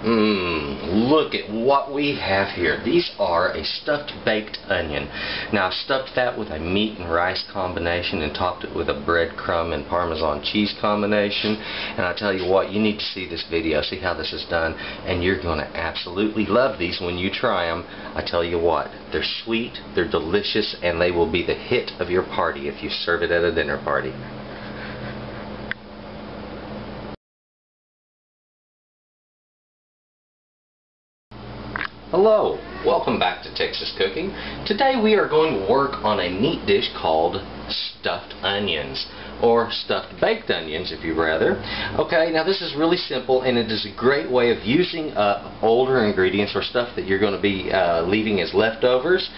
Look at what we have here. These are a stuffed baked onion. Now I've stuffed that with a meat and rice combination and topped it with a breadcrumb and Parmesan cheese combination. And I tell you what, you need to see this video, see how this is done, and you're going to absolutely love these when you try them. I tell you what, they're sweet, they're delicious, and they will be the hit of your party if you serve it at a dinner party. Hello, welcome back to Texas Cooking. Today we are going to work on a neat dish called stuffed onions, or stuffed baked onions if you'd rather. Okay, now this is really simple, and it is a great way of using up older ingredients or stuff that you're going to be leaving as leftovers,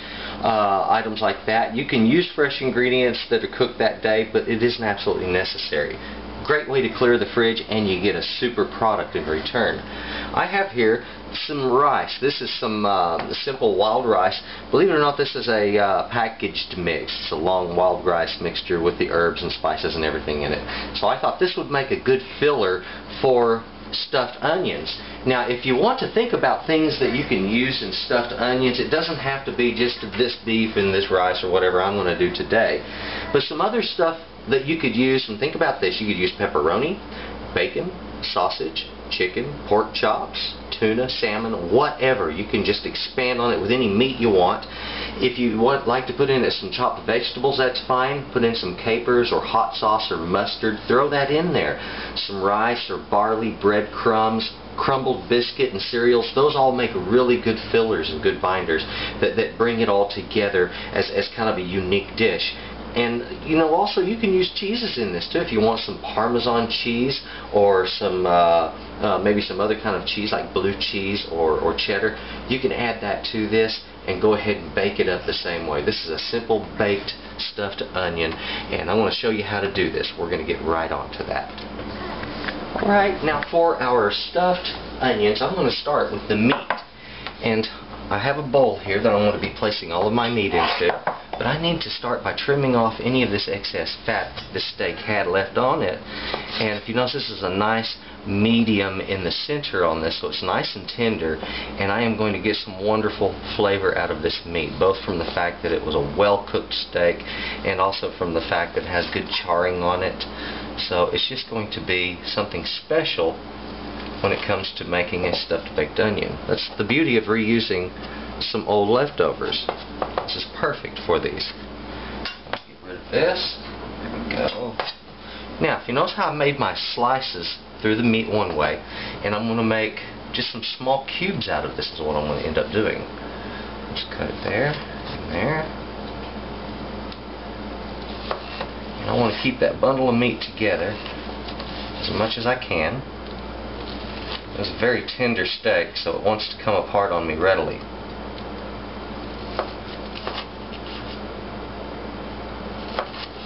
items like that. You can use fresh ingredients that are cooked that day, but it isn't absolutely necessary. Great way to clear the fridge, and you get a super product in return. I have here some rice. This is some simple wild rice. Believe it or not, this is a packaged mix. It's a long wild rice mixture with the herbs and spices and everything in it. So I thought this would make a good filler for stuffed onions. Now, if you want to think about things that you can use in stuffed onions, it doesn't have to be just this beef and this rice or whatever I'm going to do today. But some other stuff that you could use, and think about this, you could use pepperoni, bacon, sausage, chicken, pork chops, tuna, salmon, whatever. You can just expand on it with any meat you want. If you like to put in some chopped vegetables, that's fine. Put in some capers or hot sauce or mustard. Throw that in there. Some rice or barley, breadcrumbs, crumbled biscuit and cereals. Those all make really good fillers and good binders that bring it all together as kind of a unique dish. And you know, also you can use cheeses in this too. If you want some Parmesan cheese or some maybe some other kind of cheese like blue cheese or cheddar, you can add that to this and go ahead and bake it up the same way. This is a simple baked stuffed onion, and I want to show you how to do this. We're going to get right on to that. Alright, now for our stuffed onions, I'm going to start with the meat. And I have a bowl here that I want to be placing all of my meat into, but I need to start by trimming off any of this excess fat this steak had left on it. And if you notice, this is a nice medium in the center on this, so it's nice and tender, and I am going to get some wonderful flavor out of this meat, both from the fact that it was a well-cooked steak and also from the fact that it has good charring on it. So it's just going to be something special when it comes to making a stuffed baked onion. That's the beauty of reusing some old leftovers. This is perfect for these. I'll get rid of this. There we go. Now, if you notice how I made my slices through the meat one way, and I'm going to make just some small cubes out of this is what I'm going to end up doing. Just cut it there and there. And I want to keep that bundle of meat together as much as I can. It's a very tender steak, so it wants to come apart on me readily.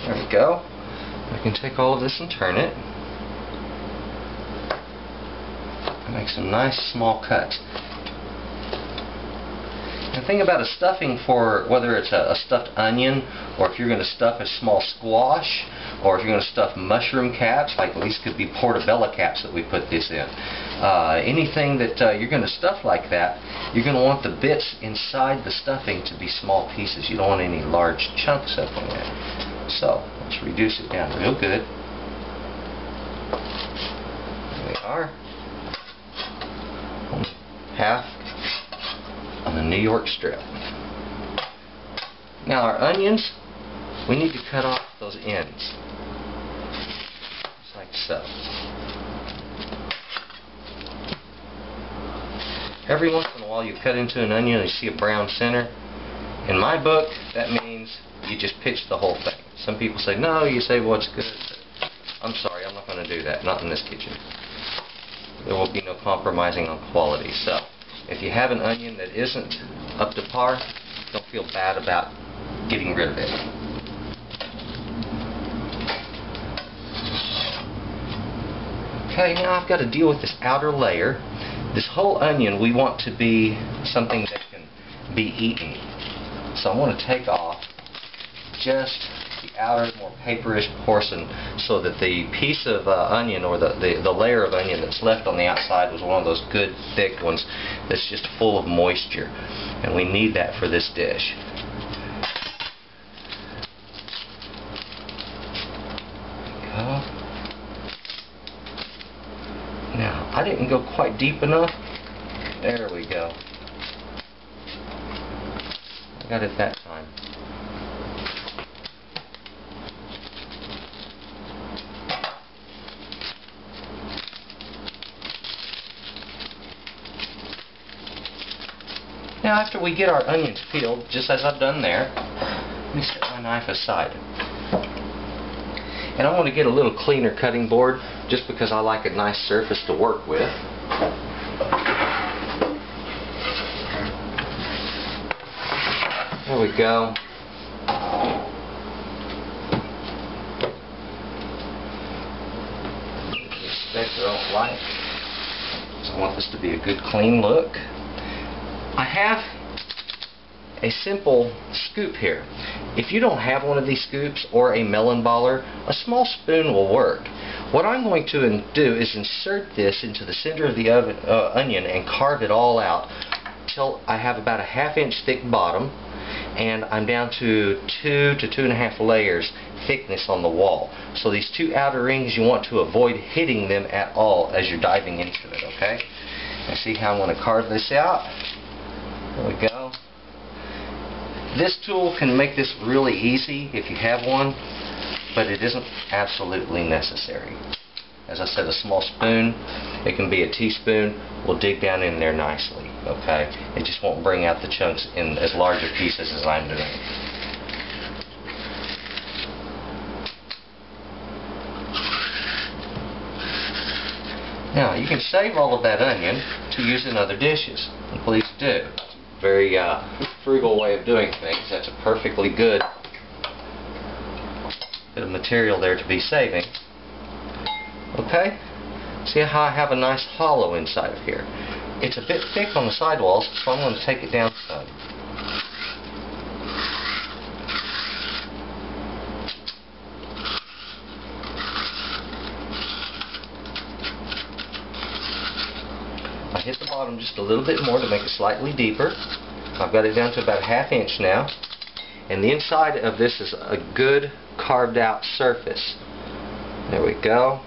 There we go. I can take all of this and turn it. And make some nice small cuts. The thing about a stuffing, for whether it's a stuffed onion, or if you're going to stuff a small squash, or if you're going to stuff mushroom caps, like these could be portobello caps that we put this in. Anything that you're going to stuff like that, you're going to want the bits inside the stuffing to be small pieces. You don't want any large chunks up in there. So let's reduce it down real good. There we are. Half on the New York strip. Now our onions, we need to cut off those ends. Just like so. Every once in a while you cut into an onion and you see a brown center. In my book, that means you just pitch the whole thing. Some people say, no, you say, well, it's good. I'm sorry, I'm not going to do that. Not in this kitchen. There will be no compromising on quality. So, if you have an onion that isn't up to par, don't feel bad about getting rid of it. Okay, now I've got to deal with this outer layer. This whole onion we want to be something that can be eaten. So I want to take off just the outer, more paperish portion, so that the piece of onion, or the layer of onion that's left on the outside, was one of those good thick ones that's just full of moisture. And we need that for this dish. Now, I didn't go quite deep enough. There we go. I got it that time. Now, after we get our onions peeled, just as I've done there, let me set my knife aside. And I want to get a little cleaner cutting board, just because I like a nice surface to work with. There we go. The specs I don't like, so I want this to be a good clean look. I have a simple scoop here. If you don't have one of these scoops or a melon baller, a small spoon will work. What I'm going to do is insert this into the center of the onion and carve it all out till I have about a 1/2 inch thick bottom, and I'm down to 2 to 2.5 layers thickness on the wall. So these two outer rings, you want to avoid hitting them at all as you're diving into it, okay? And see how I'm going to carve this out? There we go. This tool can make this really easy if you have one, but it isn't absolutely necessary. As I said, a small spoon, it can be a teaspoon, will dig down in there nicely, okay? It just won't bring out the chunks in as large a pieces as I'm doing. Now, you can save all of that onion to use in other dishes, and please do. Very frugal way of doing things. That's a perfectly good bit of material there to be saving. Okay? See how I have a nice hollow inside of here. It's a bit thick on the sidewalls, so I'm going to take it down some. I hit the bottom just a little bit more to make it slightly deeper. I've got it down to about a 1/2 inch now. And the inside of this is a good carved out surface. There we go.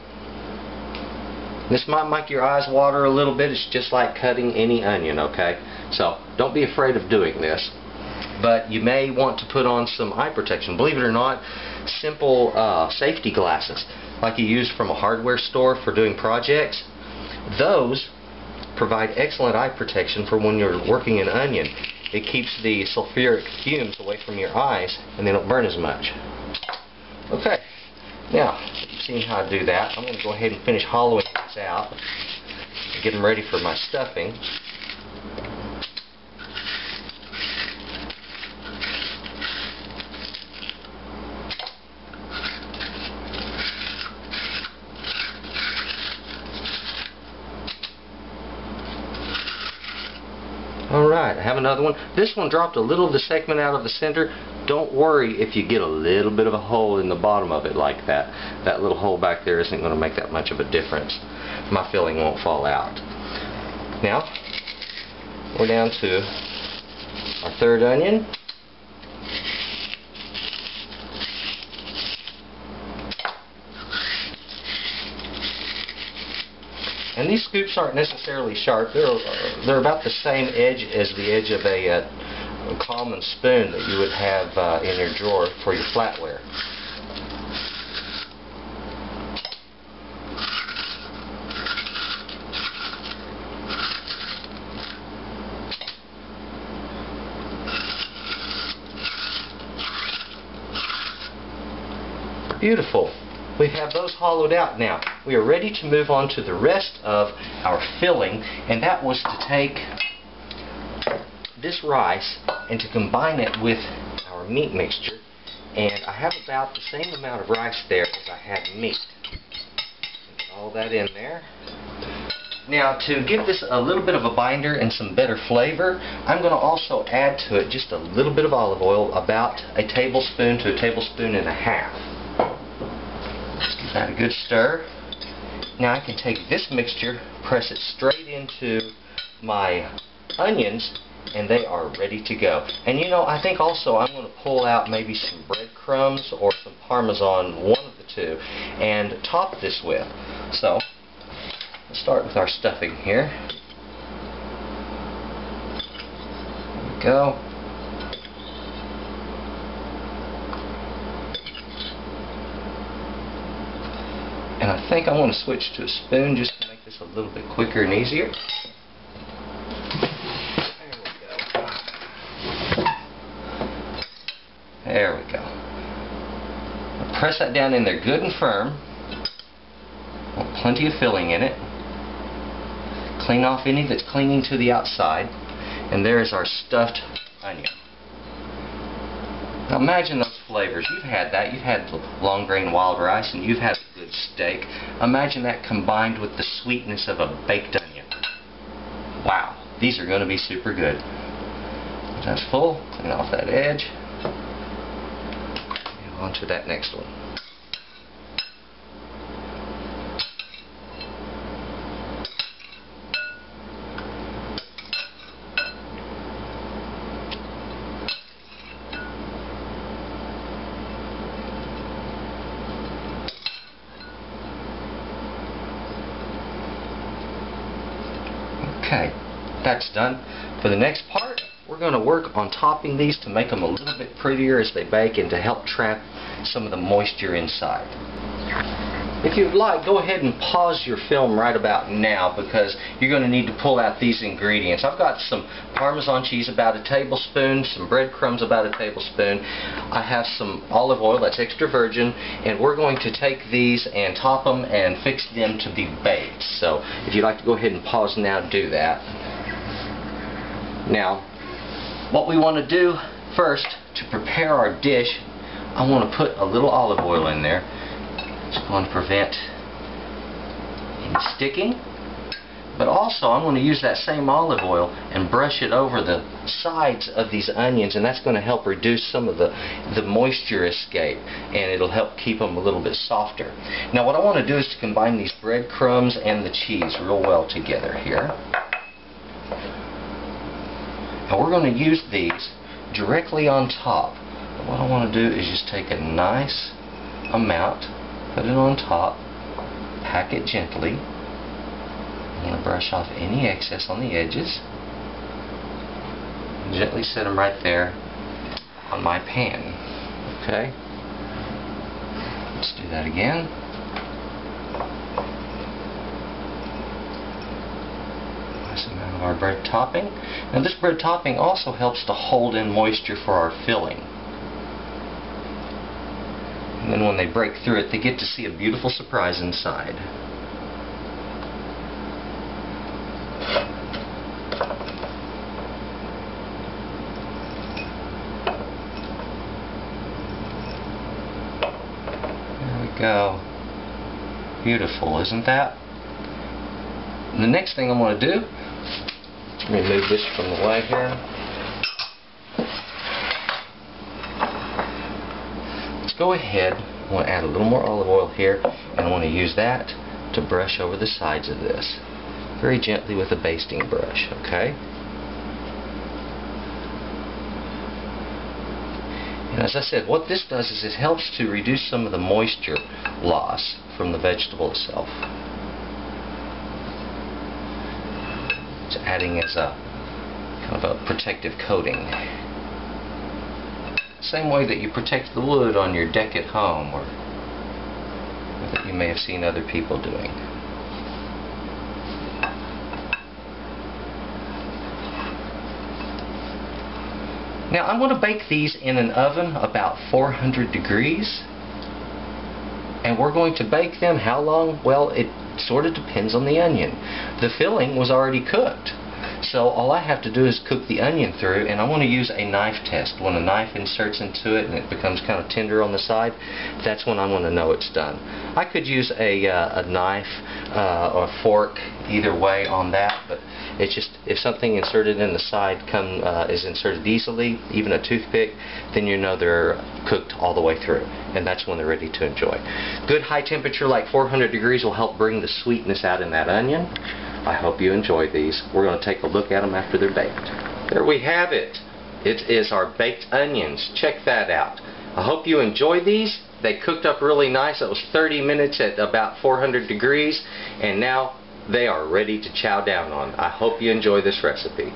This might make your eyes water a little bit. It's just like cutting any onion, okay? So don't be afraid of doing this. But you may want to put on some eye protection. Believe it or not, simple safety glasses like you use from a hardware store for doing projects, those provide excellent eye protection for when you're working in onion. It keeps the sulfuric fumes away from your eyes, and they don't burn as much. Okay, now you've seen how I do that. I'm going to go ahead and finish hollowing these out and get them ready for my stuffing. Alright, I have another one. This one dropped a little of the segment out of the center. Don't worry if you get a little bit of a hole in the bottom of it like that. That little hole back there isn't going to make that much of a difference. My filling won't fall out. Now, we're down to our third onion. And these scoops aren't necessarily sharp. They're about the same edge as the edge of a common spoon that you would have in your drawer for your flatware. Beautiful. We have those hollowed out now. We are ready to move on to the rest of our filling, and that was to take this rice and to combine it with our meat mixture. And I have about the same amount of rice there as I had meat. Get all that in there. Now, to give this a little bit of a binder and some better flavor, I'm going to also add to it just a little bit of olive oil, about a tablespoon to a tablespoon and a half. Just give that a good stir. Now I can take this mixture, press it straight into my onions, and they are ready to go. And you know, I think also I'm going to pull out maybe some breadcrumbs or some Parmesan, one of the two, and top this with. So, let's start with our stuffing here. There we go. And I think I want to switch to a spoon just to make this a little bit quicker and easier. There we go. Now press that down in there good and firm. Want plenty of filling in it. Clean off any that's clinging to the outside. And there is our stuffed onion. Now imagine those flavors. You've had that. You've had long grain wild rice and you've had a good steak. Imagine that combined with the sweetness of a baked onion. Wow. These are going to be super good. That's full. Clean off that edge. On to that next one. Okay, that's done. For the next part, we're going to work on topping these to make them a little bit prettier as they bake and to help trap some of the moisture inside. If you'd like, go ahead and pause your film right about now because you're going to need to pull out these ingredients. I've got some Parmesan cheese, about a tablespoon, some breadcrumbs, about a tablespoon. I have some olive oil, that's extra virgin, and we're going to take these and top them and fix them to be baked. So if you'd like to go ahead and pause now, do that. Now, what we want to do first to prepare our dish, I want to put a little olive oil in there. It's going to prevent any sticking. But also I'm going to use that same olive oil and brush it over the sides of these onions, and that's going to help reduce some of the moisture escape, and it'll help keep them a little bit softer. Now what I want to do is to combine these breadcrumbs and the cheese real well together here. And we're going to use these directly on top. But what I want to do is just take a nice amount, put it on top, pack it gently. I'm going to brush off any excess on the edges. Gently set them right there on my pan. Okay? Let's do that again. Nice amount of our bread topping. Now this bread topping also helps to hold in moisture for our filling. And then when they break through it, they get to see a beautiful surprise inside. There we go. Beautiful, isn't that? And the next thing I'm going to do, let me move this from the way here. Let's go ahead. I want to add a little more olive oil here, and I want to use that to brush over the sides of this. Very gently with a basting brush, okay? And as I said, what this does is it helps to reduce some of the moisture loss from the vegetable itself. It's adding as a kind of a protective coating. Same way that you protect the wood on your deck at home, or that you may have seen other people doing. Now I'm going to bake these in an oven about 400 degrees, and we're going to bake them how long? Well, it sort of depends on the onion. The filling was already cooked, so all I have to do is cook the onion through, and I want to use a knife test. When a knife inserts into it and it becomes kind of tender on the side, that's when I want to know it's done. I could use a knife or a fork, either way on that, but it's just, if something inserted in the side is inserted easily, even a toothpick, then you know they're cooked all the way through, and that's when they're ready to enjoy. Good high temperature like 400 degrees will help bring the sweetness out in that onion. I hope you enjoy these. We're going to take a look at them after they're baked. There we have it. It is our baked onions. Check that out. I hope you enjoy these. They cooked up really nice. It was 30 minutes at about 400 degrees, and now they are ready to chow down on. I hope you enjoy this recipe.